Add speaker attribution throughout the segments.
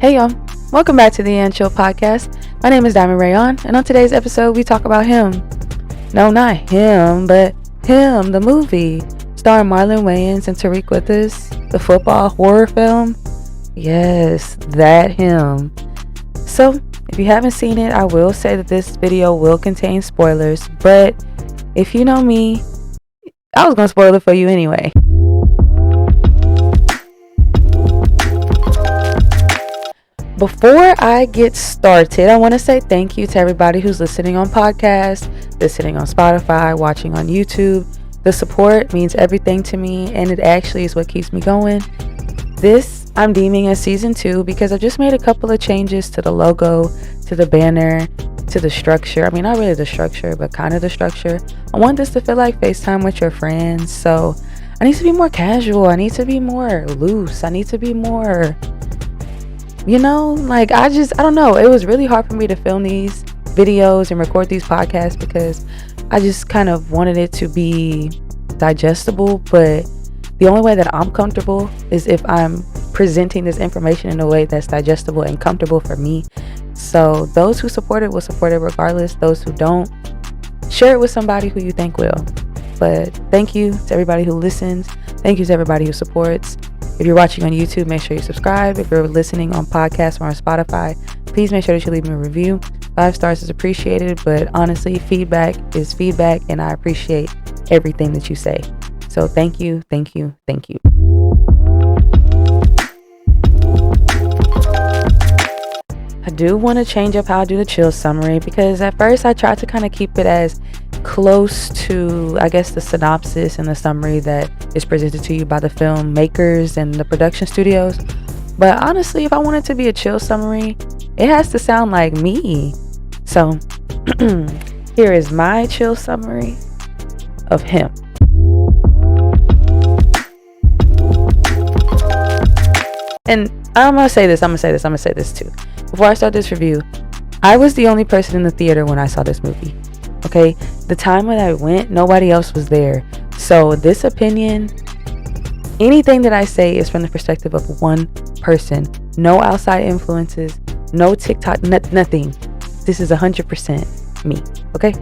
Speaker 1: Hey y'all, welcome back to the Chill podcast. My name is Diamond Rayon, and on today's episode we talk about him. No, not him, but Him, the movie, starring Marlon Wayans and Tariq Withers, the football horror film. Yes, that Him. So, if you haven't seen it, I will say that this video will contain spoilers, but if you know me, I was gonna spoil it for you anyway. Before I get started, I want to say thank you to everybody who's listening on podcasts, listening on Spotify, watching on YouTube. The support means everything to me, and it actually is what keeps me going. This I'm deeming as season 2 because I've just made a couple of changes to the logo, to the banner, to the structure. I mean, not really the structure, but kind of the structure. I want this to feel like FaceTime with your friends, so I need to be more casual. I need to be more loose. I need to be more... I don't know. It was really hard for me to film these videos and record these podcasts because I just kind of wanted it to be digestible. But the only way that I'm comfortable is if I'm presenting this information in a way that's digestible and comfortable for me. So those who support it will support it regardless. Those who don't, share it with somebody who you think will. But thank you to everybody who listens. Thank you to everybody who supports. If you're watching on YouTube, make sure you subscribe. If you're listening on podcasts or on Spotify, please make sure that you leave me a review. 5 stars is appreciated, but honestly, feedback is feedback, and I appreciate everything that you say. So thank you, thank you, thank you. I do want to change up how I do the chill summary because at first I tried to kind of keep it as close to, I guess, the synopsis and the summary that is presented to you by the film makers and the production studios. But honestly, if I want it to be a chill summary, it has to sound like me. So here is my chill summary of Him. And I'm gonna say this too. Before I start this review, I was the only person in the theater when I saw this movie. Okay, the time when I went, nobody else was there. So this opinion, anything that I say is from the perspective of one person. No outside influences, no TikTok, nothing. This is 100% me, okay?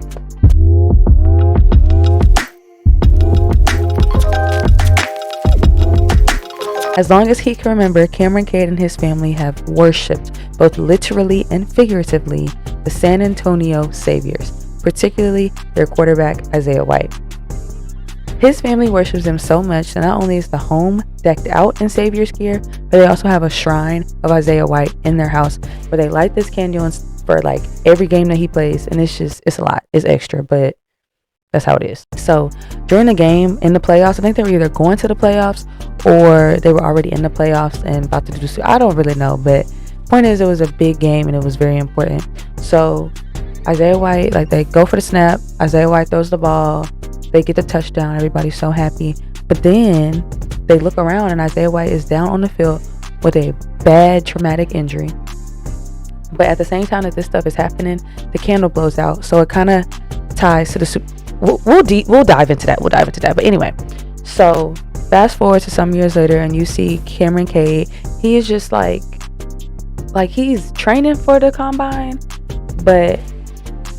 Speaker 1: As long as he can remember, Cameron Cade and his family have worshipped, both literally and figuratively, the San Antonio Saviors, particularly their quarterback, Isaiah White. His family worships them so much that not only is the home decked out in Savior's gear, but they also have a shrine of Isaiah White in their house where they light this candle for like every game that he plays. And it's a lot. It's extra, but that's how it is. So during the game in the playoffs, I think they were either going to the playoffs or they were already in the playoffs and about to do so. I don't really know, but point is, it was a big game and it was very important. So Isaiah White, they go for the snap, Isaiah White throws the ball, they get the touchdown, everybody's so happy. But then they look around and Isaiah White is down on the field with a bad traumatic injury. But at the same time that this stuff is happening, the candle blows out. So it kind of ties to the we'll dive into that. But anyway, so fast forward to some years later and you see Cameron Cade. He is just like he's training for the combine, but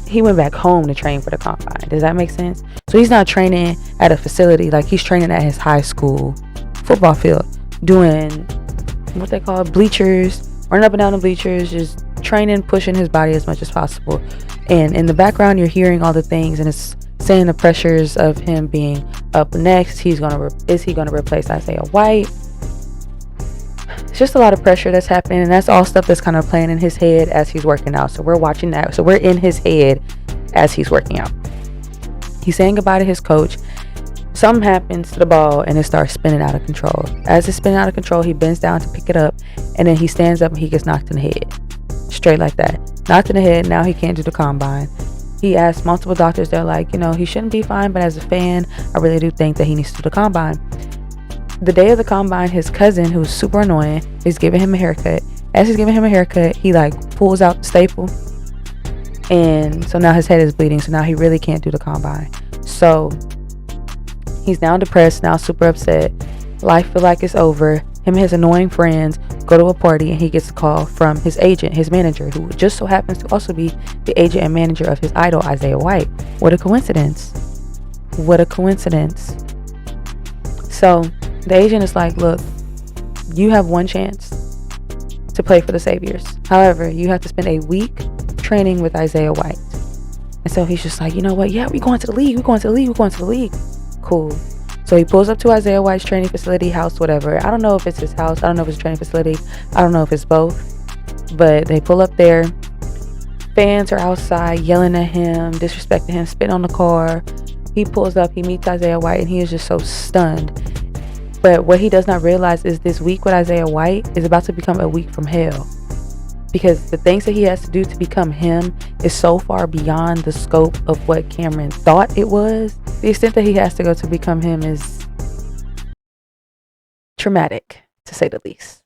Speaker 1: he went back home to train for the combine. Does that make sense? So he's not training at a facility, like he's training at his high school football field, doing what they call bleachers, running up and down the bleachers, just training, pushing his body as much as possible. And in the background, you're hearing all the things, and it's saying the pressures of him being up next. Is he gonna replace Isaiah White? It's just a lot of pressure that's happening, and that's all stuff that's kind of playing in his head as he's working out. So we're watching that. So we're in his head as he's working out. He's saying goodbye to his coach. Something happens to the ball and it starts spinning out of control. As it's spinning out of control, he bends down to pick it up, and then he stands up and he gets knocked in the head. Straight like that. Knocked in the head. Now he can't do the combine. He asked multiple doctors. They're like, he shouldn't be fine, but as a fan, I really do think that he needs to do the combine. The day of the combine, his cousin, who's super annoying, is giving him a haircut. As he's giving him a haircut, he pulls out the staple, and so now his head is bleeding. So now he really can't do the combine. So he's now depressed, now super upset. Life feel like it's over. Him and his annoying friends go to a party, and he gets a call from his agent, his manager, who just so happens to also be the agent and manager of his idol, Isaiah White. What a coincidence. What a coincidence. So the agent is like, look, you have one chance to play for the Saviors. However, you have to spend a week training with Isaiah White. And so he's just like, you know what? Yeah, we're going to the league. Cool. So he pulls up to Isaiah White's training facility, house, whatever. I don't know if it's his house. I don't know if it's a training facility. I don't know if it's both. But they pull up there. Fans are outside yelling at him, disrespecting him, spitting on the car. He pulls up. He meets Isaiah White, and he is just so stunned. But what he does not realize is this week with Isaiah White is about to become a week from hell. Because the things that he has to do to become him is so far beyond the scope of what Cameron thought it was. The extent that he has to go to become him is traumatic, to say the least.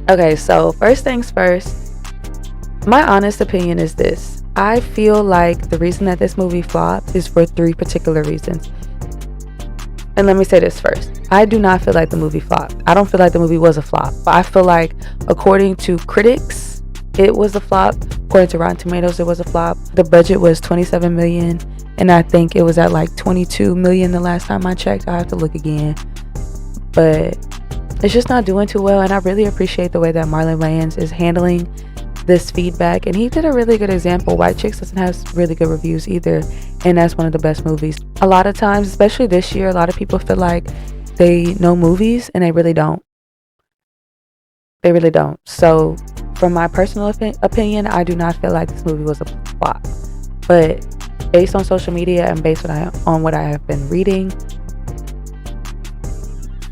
Speaker 1: Okay, so first things first, my honest opinion is this. I feel like the reason that this movie flopped is for 3 particular reasons. And let me say this first. I do not feel like the movie flopped. I don't feel like the movie was a flop. But I feel like, according to critics, it was a flop. According to Rotten Tomatoes, it was a flop. The budget was $27 million. And I think it was at like $22 million the last time I checked. I'll have to look again. But it's just not doing too well. And I really appreciate the way that Marlon Wayans is handling this feedback, and he did a really good example. White Chicks doesn't have really good reviews either, and that's one of the best movies. A lot of times, especially this year, a lot of people feel like they know movies, and they really don't. So from my personal opinion, I do not feel like this movie was a flop, but based on social media and based on what I have been reading,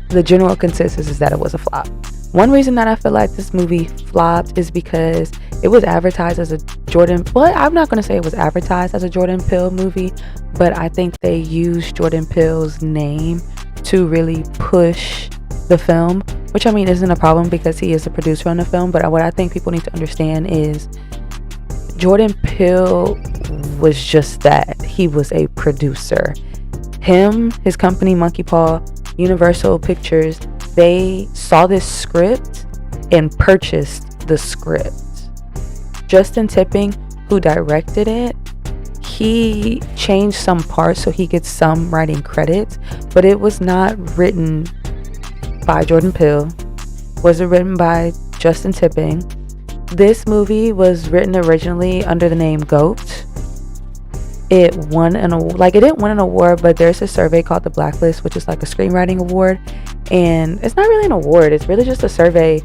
Speaker 1: the general consensus is that it was a flop. One reason that I feel like this movie flopped is because it was advertised as a I'm not going to say it was advertised as a Jordan Peele movie, but I think they used Jordan Peele's name to really push the film, which I mean isn't a problem because he is a producer on the film, but what I think people need to understand is Jordan Peele was just that. He was a producer. Him, his company Monkey Paw, Universal Pictures, they saw this script and purchased the script. Justin Tipping, who directed it, he changed some parts so he gets some writing credits, but it was not written by Jordan Peele. Was it written by Justin Tipping? This movie was written originally under the name GOAT. It won an award. Like, it didn't win an award, but there's a survey called the Blacklist, which is like a screenwriting award. And it's not really an award. It's really just a survey,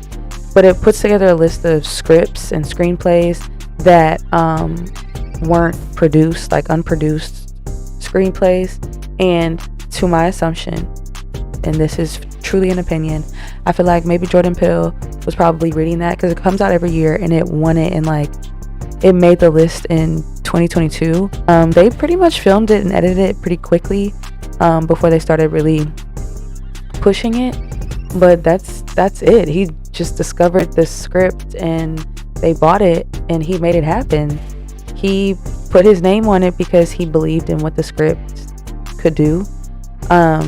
Speaker 1: but it puts together a list of scripts and screenplays that weren't produced, like unproduced screenplays. And to my assumption, and this is truly an opinion, I feel like maybe Jordan Peele was probably reading that because it comes out every year, and it won it in like, it made the list in 2022. They pretty much filmed it and edited it pretty quickly before they started really pushing it, but that's it. He just discovered this script and they bought it and he made it happen. He put his name on it because he believed in what the script could do.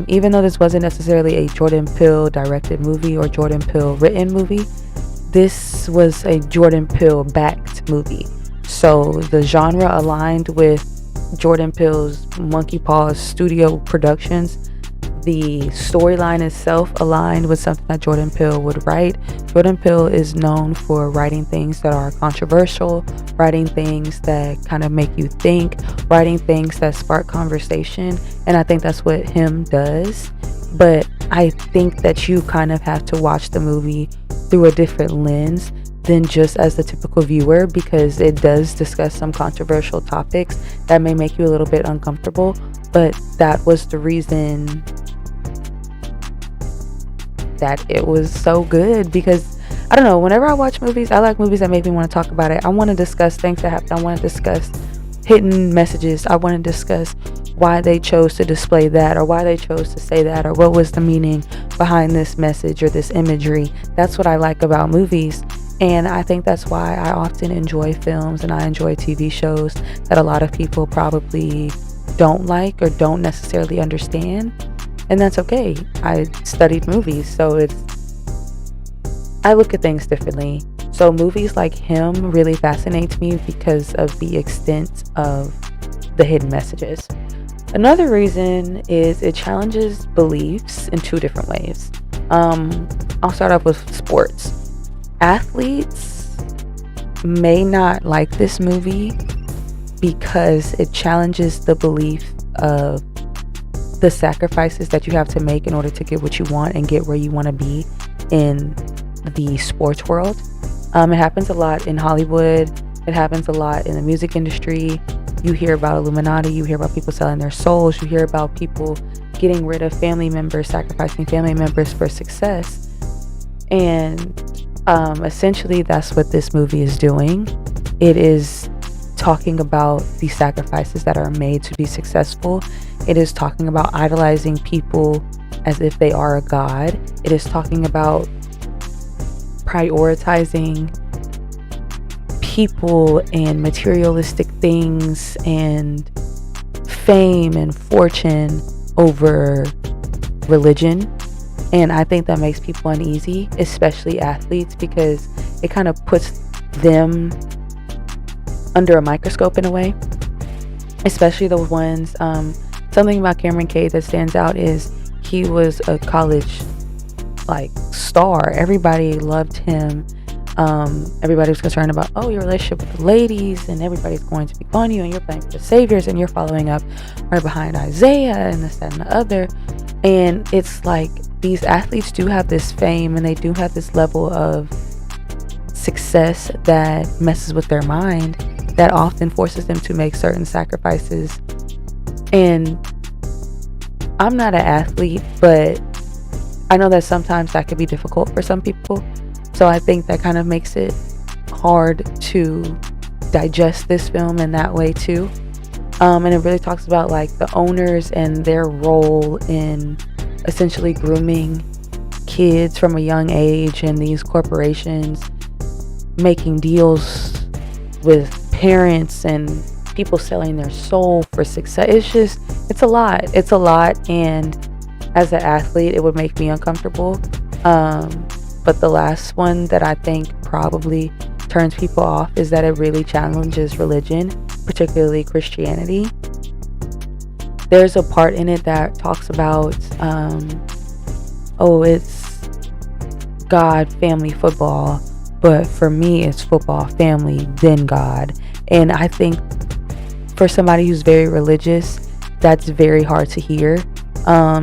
Speaker 1: Even though this wasn't necessarily a Jordan Peele directed movie or Jordan Peele written movie, this was a Jordan Peele backed movie. So the genre aligned with Jordan Peele's Monkey Paw studio productions. The storyline itself aligned with something that Jordan Peele would write. Jordan Peele is known for writing things that are controversial, writing things that kind of make you think, writing things that spark conversation, and I think that's what him does. But I think that you kind of have to watch the movie through a different lens than just as the typical viewer, because it does discuss some controversial topics that may make you a little bit uncomfortable. But that was the reason that it was so good, because I don't know, whenever I watch movies, I like movies that make me want to talk about it. I want to discuss things that happen. I want to discuss hidden messages. I want to discuss why they chose to display that, or why they chose to say that, or what was the meaning behind this message or this imagery. That's what I like about movies. And I think that's why I often enjoy films and I enjoy TV shows that a lot of people probably don't like or don't necessarily understand, and that's okay. I studied movies, so I look at things differently. So movies like him really fascinate me because of the extent of the hidden messages. Another reason is it challenges beliefs in two different ways. I'll start off with sports. Athletes may not like this movie because it challenges the belief of the sacrifices that you have to make in order to get what you want and get where you want to be in the sports world. It happens a lot in Hollywood. It happens a lot in the music industry. You hear about Illuminati. You hear about people selling their souls. You hear about people getting rid of family members, sacrificing family members for success. And essentially, that's what this movie is doing. It is talking about the sacrifices that are made to be successful. It is talking about idolizing people as if they are a god. It is talking about prioritizing people and materialistic things and fame and fortune over religion. And I think that makes people uneasy, especially athletes, because it kind of puts them under a microscope in a way, especially the ones, something about Cameron Cade that stands out is he was a college star. Everybody loved him. Everybody was concerned about, your relationship with the ladies, and everybody's going to be on you, and you're playing for the Saviors, and you're following up right behind Isaiah, and this, that, and the other. And it's like these athletes do have this fame, and they do have this level of success that messes with their mind, that often forces them to make certain sacrifices. And I'm not an athlete, but I know that sometimes that could be difficult for some people. So I think that kind of makes it hard to digest this film in that way too. And it really talks about the owners and their role in essentially grooming kids from a young age, and these corporations making deals with parents and people selling their soul for success. It's a lot. And as an athlete, it would make me uncomfortable. But the last one that I think probably turns people off is that it really challenges religion, particularly Christianity. There's a part in it that talks about, it's God, family, football, but for me, it's football, family, then God. And I think for somebody who's very religious, that's very hard to hear.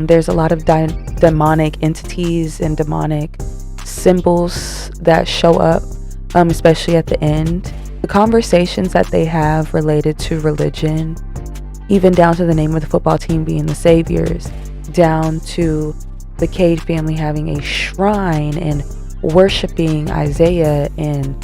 Speaker 1: There's a lot of demonic entities and demonic symbols that show up, especially at the end. The conversations that they have related to religion, even down to the name of the football team being the Saviors, down to the Cade family having a shrine and worshiping Isaiah, and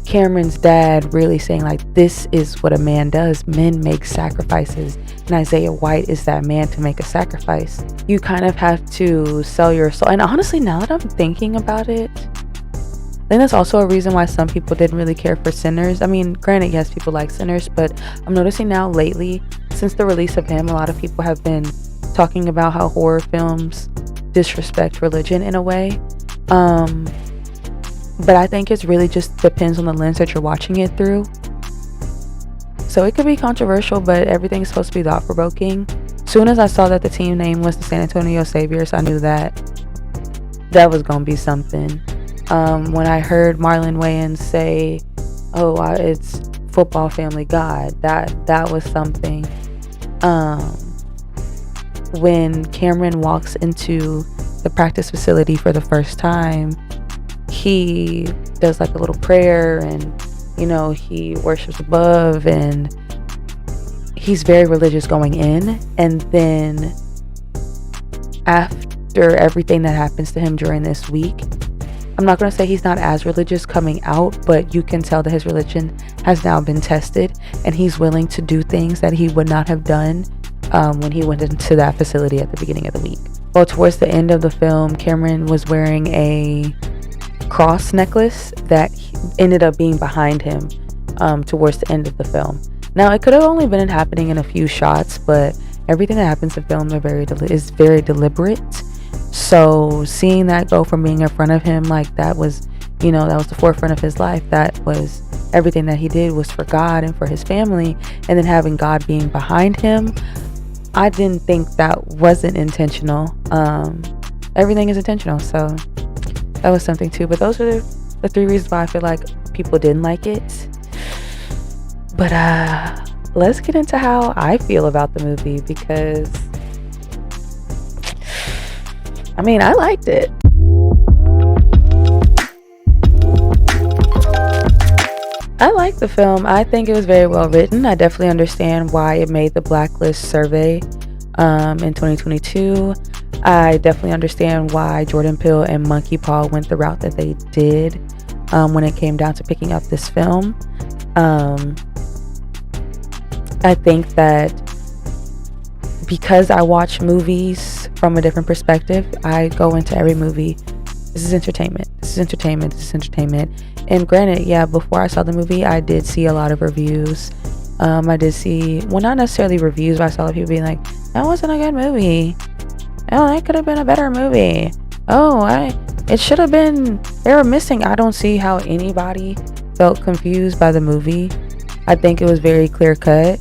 Speaker 1: Cameron's dad really saying this is what a man does. Men make sacrifices, and Isaiah White is that man to make a sacrifice. You kind of have to sell your soul. And honestly, now that I'm thinking about it, I think that's also a reason why some people didn't really care for Sinners. I mean, granted, yes, people like Sinners, but I'm noticing now lately, since the release of him, a lot of people have been talking about how horror films disrespect religion in a way. But I think it's really just depends on the lens that you're watching it through. So it could be controversial, but everything's supposed to be thought-provoking. Soon as I saw that the team name was the San Antonio Saviors, I knew that was going to be something. When I heard Marlon Wayans say, it's football family God, that was something. When Cameron walks into the practice facility for the first time, he does a little prayer, and he worships above, and he's very religious going in. And then after everything that happens to him during this week, I'm not going to say he's not as religious coming out, but you can tell that his religion has now been tested, and he's willing to do things that he would not have done when he went into that facility at the beginning of the week. Well, towards the end of the film, Cameron was wearing a cross necklace that ended up being behind him towards the end of the film. Now, it could have only been happening in a few shots, but everything that happens in film is very deliberate. So seeing that go from being in front of him, like that was, that was the forefront of his life. That was everything that he did was for God and for his family. And then having God being behind him, I didn't think that wasn't intentional. Everything is intentional. So that was something too. But those are the 3 reasons why I feel like people didn't like it. But let's get into how I feel about the movie, because I liked it. I liked the film. I think it was very well written. I definitely understand why it made the Blacklist survey in 2022. I definitely understand why Jordan Peele and Monkey Paw went the route that they did when it came down to picking up this film. I think that because I watch movies from a different perspective, I go into every movie, this is entertainment, this is entertainment, this is entertainment. And granted, yeah, before I saw the movie, I did see a lot of reviews. I did see, well, not necessarily reviews, but I saw people being like, that wasn't a good movie. Oh, that could have been a better movie. It should have been, they were missing. I don't see how anybody felt confused by the movie. I think it was very clear cut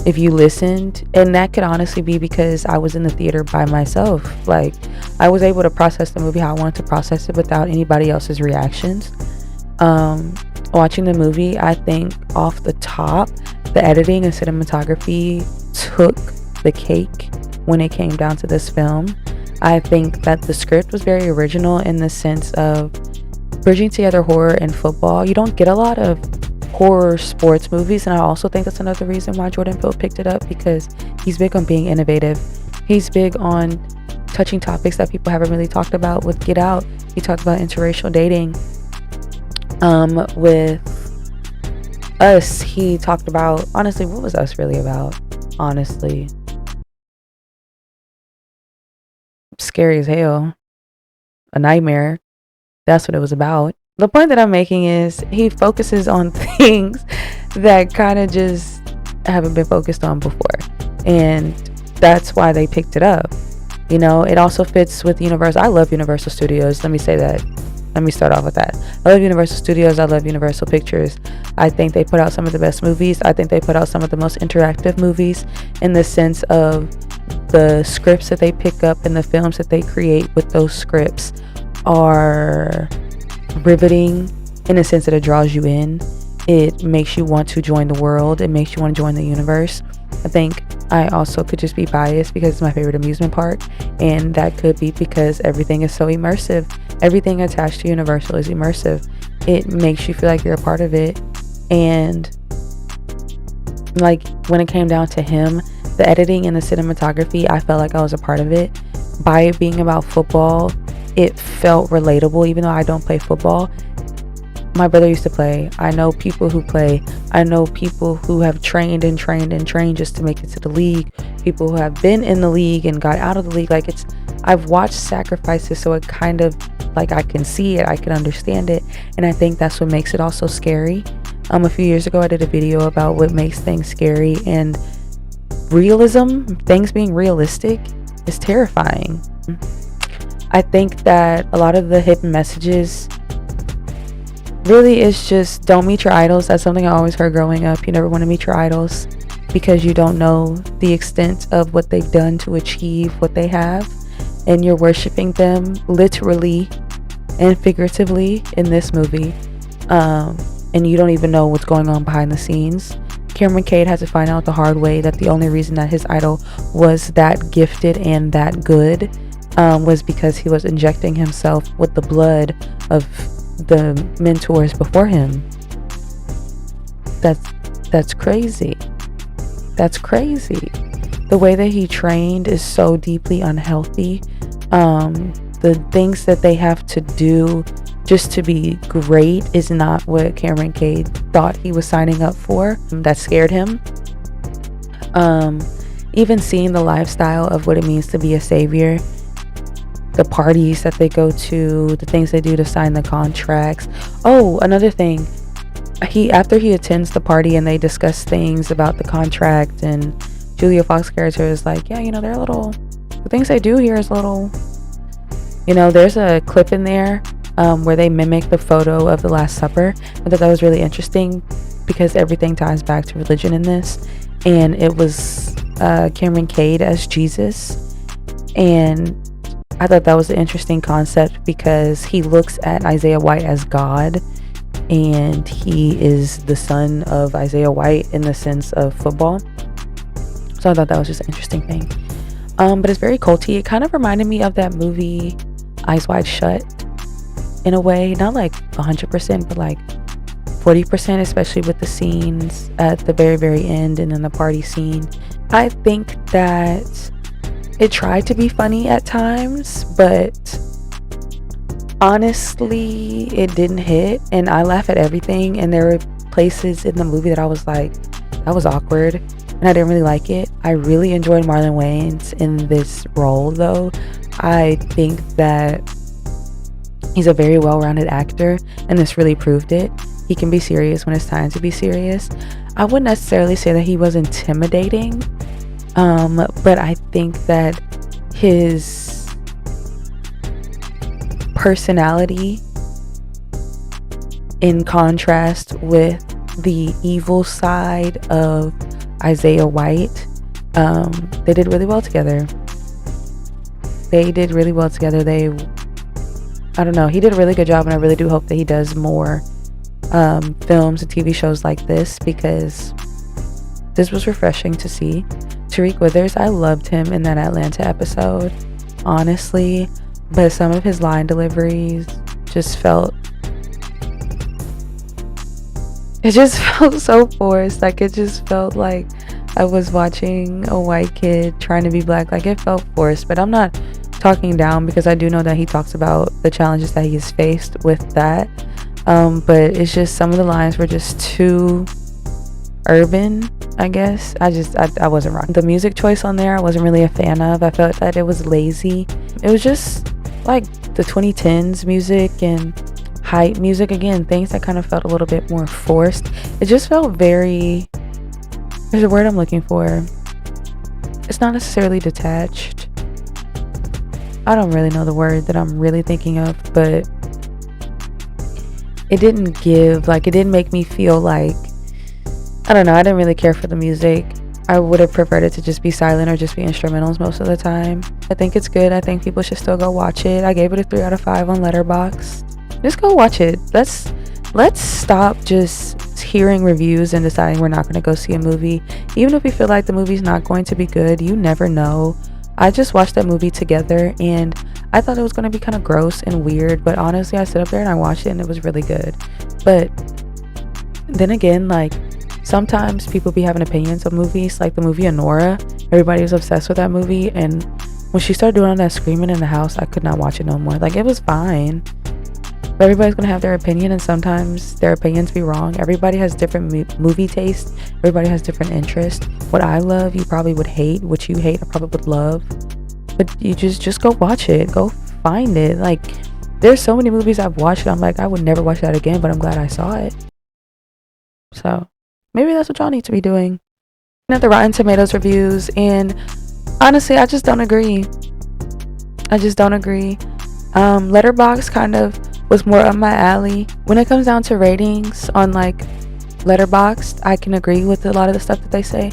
Speaker 1: if you listened, and that could honestly be because I was in the theater by myself. Like, I was able to process the movie how I wanted to process it without anybody else's reactions. Watching the movie, I think off the top, the editing and cinematography took the cake when it came down to this film. I think that the script was very original in the sense of bridging together horror and football. You don't get a lot of horror sports movies, and I also think that's another reason why Jordan Peele picked it up, because he's big on being innovative. He's big on touching topics that people haven't really talked about. With Get Out, he talked about interracial dating. With Us, he talked about, honestly, what was Us really about? Honestly, scary as hell, a nightmare. That's what it was about. The point that I'm making is he focuses on things that kind of just haven't been focused on before, and that's why they picked it up. It also fits with Universal. I love Universal Studios. Let me say that. Let me start off with that. I love Universal Studios. I love Universal Pictures. I think they put out some of the best movies. I think they put out some of the most interactive movies, in the sense of the scripts that they pick up and the films that they create with those scripts are riveting, in a sense that it draws you in. It makes you want to join the world. It makes you want to join the universe. I think I also could just be biased because it's my favorite amusement park, and that could be because everything is so immersive. Everything attached to Universal is immersive. It makes you feel like you're a part of it. And like, when it came down to him, the editing and the cinematography, I felt like I was a part of it. By it being about football, it felt relatable, even though I don't play football. My brother used to play. I know people who play. I know people who have trained and trained and trained just to make it to the league. People who have been in the league and got out of the league. Like, I've watched sacrifices, so it kind of, like, I can see it, I can understand it, and I think that's what makes it also scary. A few years ago, I did a video about what makes things scary, and realism, things being realistic, is terrifying. I think that a lot of the hidden messages really is just, don't meet your idols. That's something I always heard growing up. You never want to meet your idols because you don't know the extent of what they've done to achieve what they have, and you're worshiping them literally and figuratively in this movie, and you don't even know what's going on behind the scenes. Cameron Cade had to find out the hard way that the only reason that his idol was that gifted and that good was because he was injecting himself with the blood of the mentors before him. That's crazy. That's crazy. The way that he trained is so deeply unhealthy. The things that they have to do just to be great is not what Cameron Cade thought he was signing up for. That scared him. Even seeing the lifestyle of what it means to be a savior, the parties that they go to, the things they do to sign the contracts. Oh, another thing, after he attends the party and they discuss things about the contract, and Julia Fox character is like, yeah, they're a little, the things they do here is a little, there's a clip in there where they mimic the photo of the Last Supper. I thought that was really interesting because everything ties back to religion in this, and it was Cameron Cade as Jesus, and I thought that was an interesting concept because he looks at Isaiah White as God, and he is the son of Isaiah White in the sense of football. So I thought that was just an interesting thing. But it's very culty. It kind of reminded me of that movie Eyes Wide Shut in a way, not like 100%, but like 40%, especially with the scenes at the very, very end and then the party scene. I think that it tried to be funny at times, but honestly, it didn't hit, and I laugh at everything, and there were places in the movie that I was like, that was awkward, and I didn't really like it. I really enjoyed Marlon Wayans in this role, though. I think that he's a very well-rounded actor, and this really proved it. He can be serious when it's time to be serious. I wouldn't necessarily say that he was intimidating, but I think that his personality, in contrast with the evil side of Isaiah White, they did really well together. I don't know, he did a really good job, and I really do hope that he does more films and TV shows like this, because this was refreshing to see. Tariq Withers, I loved him in that Atlanta episode, honestly, but some of his line deliveries just felt so forced. Like, it just felt like I was watching a white kid trying to be black. Like, it felt forced, but I'm not talking down, because I do know that he talks about the challenges that he has faced with that, but it's just some of the lines were just too urban, I guess. I wasn't wrong. The music choice on there I wasn't really a fan of. I felt that it was lazy. It was just like the 2010s music and hype music again, things that kind of felt a little bit more forced. It just felt very, there's a word I'm looking for, it's not necessarily detached. I don't really know the word that I'm really thinking of, but it didn't make me feel like, I don't know, I didn't really care for the music. I would have preferred it to just be silent or just be instrumentals most of the time. I think it's good. I think people should still go watch it. I gave it a 3 out of 5 on Letterboxd. Just go watch it. Let's stop just hearing reviews and deciding we're not going to go see a movie. Even if we feel like the movie's not going to be good, you never know. I just watched that movie together, and I thought it was going to be kind of gross and weird, but honestly, I stood up there and I watched it, and it was really good. But then again, like, sometimes people be having opinions of movies, like the movie Anora. Everybody was obsessed with that movie, and when she started doing all that screaming in the house, I could not watch it no more. Like, it was fine, but everybody's gonna have their opinion, and sometimes their opinions be wrong. Everybody has different movie taste. Everybody has different interests. What I love, you probably would hate. What you hate, I probably would love. But you just go watch it. Go find it. Like, there's so many movies I've watched, I'm like, I would never watch that again, but I'm glad I saw it. So maybe that's what y'all need to be doing. Looking at the Rotten Tomatoes reviews, and honestly, I just don't agree. Letterboxd kind of was more up my alley. When it comes down to ratings on like Letterboxd, I can agree with a lot of the stuff that they say.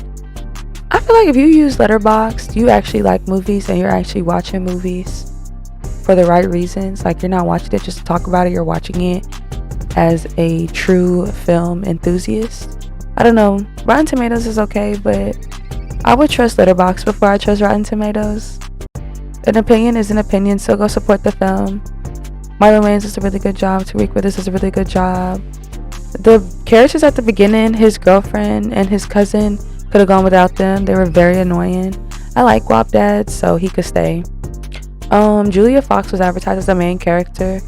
Speaker 1: I feel like if you use Letterboxd, you actually like movies and you're actually watching movies for the right reasons. Like, you're not watching it just to talk about it, you're watching it as a true film enthusiast. I don't know, Rotten Tomatoes is okay, but I would trust Letterboxd before I trust Rotten Tomatoes. An opinion is an opinion, so go support the film. Marlon Wayans does a really good job. Tariq Withers does a really good job. The characters at the beginning, his girlfriend and his cousin, could have gone without them. They were very annoying. I like Guap Dad, so he could stay. Julia Fox was advertised as the main character.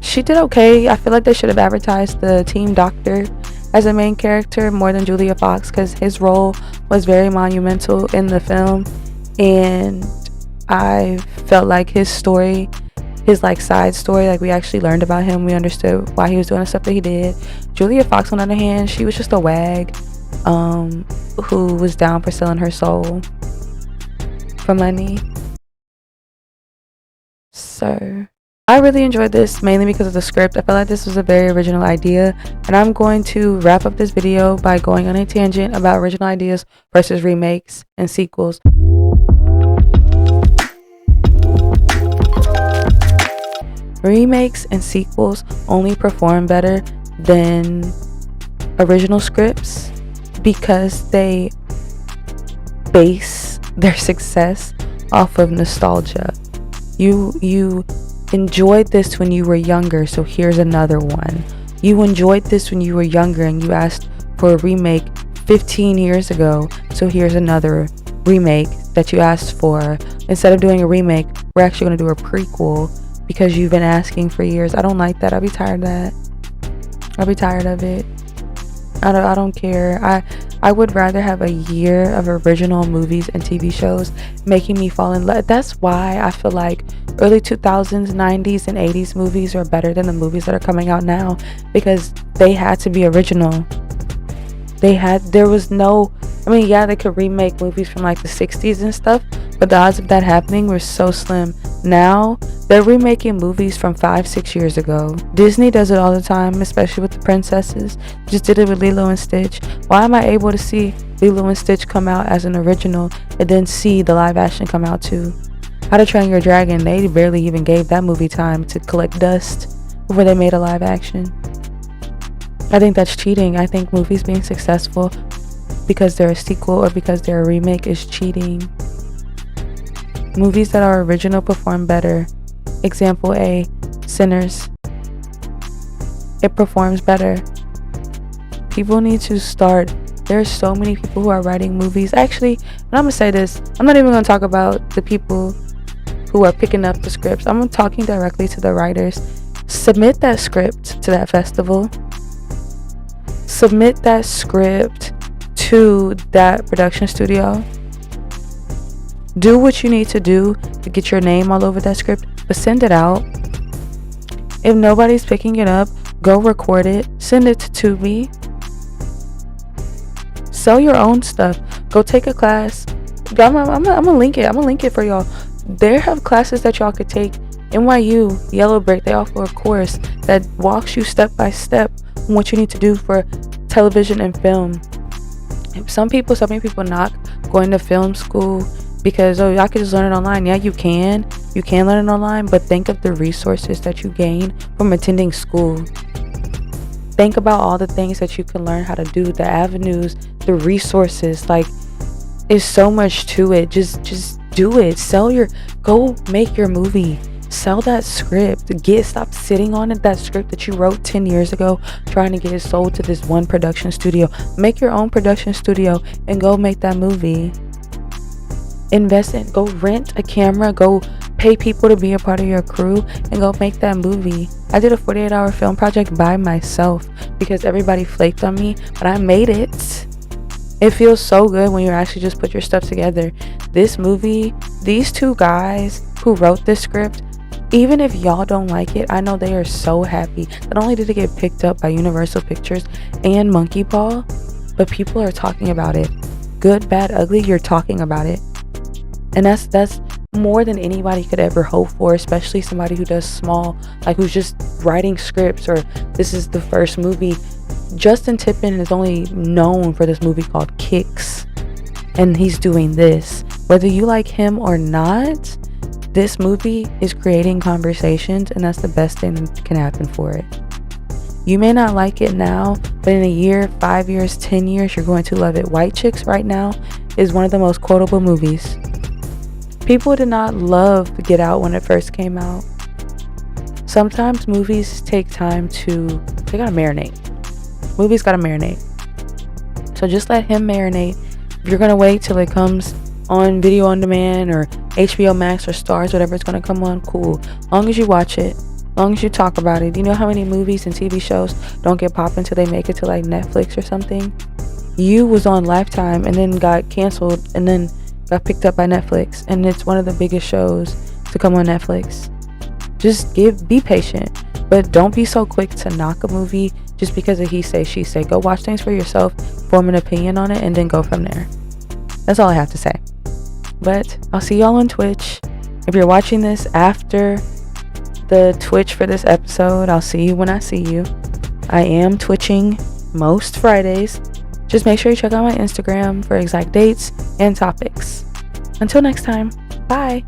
Speaker 1: She did okay. I feel like they should have advertised the team doctor as a main character more than Julia Fox, because his role was very monumental in the film, and I felt like his story his like side story. Like, we actually learned about him. We understood why he was doing the stuff that he did. Julia Fox, on the other hand, she was just a wag who was down for selling her soul for money. So I really enjoyed this, mainly because of the script. I felt like this was a very original idea, and I'm going to wrap up this video by going on a tangent about original ideas versus remakes and sequels. Remakes and sequels only perform better than original scripts because they base their success off of nostalgia. You enjoyed this when you were younger, so here's another one. You enjoyed this when you were younger and you asked for a remake 15 years ago, so here's another remake that you asked for. Instead of doing a remake, we're actually going to do a prequel because you've been asking for years. I don't like that. I'll be tired of that. I'll be tired of it. I don't care. I would rather have a year of original movies and TV shows making me fall in love. That's why I feel like early 2000s, 90s, and 80s movies are better than the movies that are coming out now, because they had to be original. There was no, I mean, yeah, they could remake movies from like the 60s and stuff, but the odds of that happening were so slim. Now they're remaking movies from 5-6 years ago. Disney does it all the time, especially with the princesses. Just did it with Lilo and Stitch. Why am I able to see Lilo and Stitch come out as an original and then see the live action come out too? How to Train Your Dragon, they barely even gave that movie time to collect dust before they made a live action. I think that's cheating. I think movies being successful because they're a sequel or because they're a remake is cheating. Movies that are original perform better. Example A, Sinners. It performs better. People need to start. There's so many people who are writing movies. Actually, and I'm going to say this, I'm not even going to talk about the people who are picking up the scripts. I'm talking directly to the writers. Submit that script to that festival. Submit that script to that production studio. Do what you need to do to get your name all over that script, but send it out. If nobody's picking it up, go record it. Send it to Tubi. Sell your own stuff. Go take a class. I'm gonna link it. I'm gonna link it for y'all. They have classes that y'all could take. NYU, Yellow Brick, they offer a course that walks you step by step on what you need to do for television and film. So many people knock going to film school because, oh, I could just learn it online. Yeah, you can learn it online, but think of the resources that you gain from attending school. Think about all the things that you can learn how to do, the avenues, the resources. Like, it's so much to it. Just do it. Go make your movie. Sell that script. Stop sitting on it, that script that you wrote 10 years ago, trying to get it sold to this one production studio. Make your own production studio and go make that movie. Invest in, go rent a camera, go pay people to be a part of your crew, and go make that movie. I did a 48-hour film project by myself because everybody flaked on me, but I made it. It feels so good when you actually just put your stuff together. This movie, these two guys who wrote this script, even if y'all don't like it, I know they are so happy. Not only did it get picked up by Universal Pictures and Monkey Paw, but people are talking about it. Good, bad, ugly, you're talking about it. And that's more than anybody could ever hope for, especially somebody who does small, like who's just writing scripts, or this is the first movie. Justin Tippin is only known for this movie called Kicks, and he's doing this. Whether you like him or not, this movie is creating conversations, and that's the best thing that can happen for it. You may not like it now, but in a year, 5 years, 10 years, you're going to love it. White Chicks right now is one of the most quotable movies. People did not love Get Out when it first came out. Sometimes movies take time they gotta marinate. Movies gotta marinate. So just let him marinate. If you're gonna wait till it comes on video on demand or HBO Max or Stars, whatever it's gonna come on, cool. Long as you watch it, long as you talk about it. Do you know how many movies and TV shows don't get popped until they make it to like Netflix or something? You was on Lifetime and then got canceled and then got picked up by Netflix, and it's one of the biggest shows to come on Netflix. Just be patient, but don't be so quick to knock a movie just because of he say, she say. Go watch things for yourself, form an opinion on it, and then go from there. That's all I have to say. But I'll see y'all on Twitch. If you're watching this after the Twitch for this episode, I'll see you when I see you. I am twitching most Fridays. Just make sure you check out my Instagram for exact dates and topics. Until next time, bye.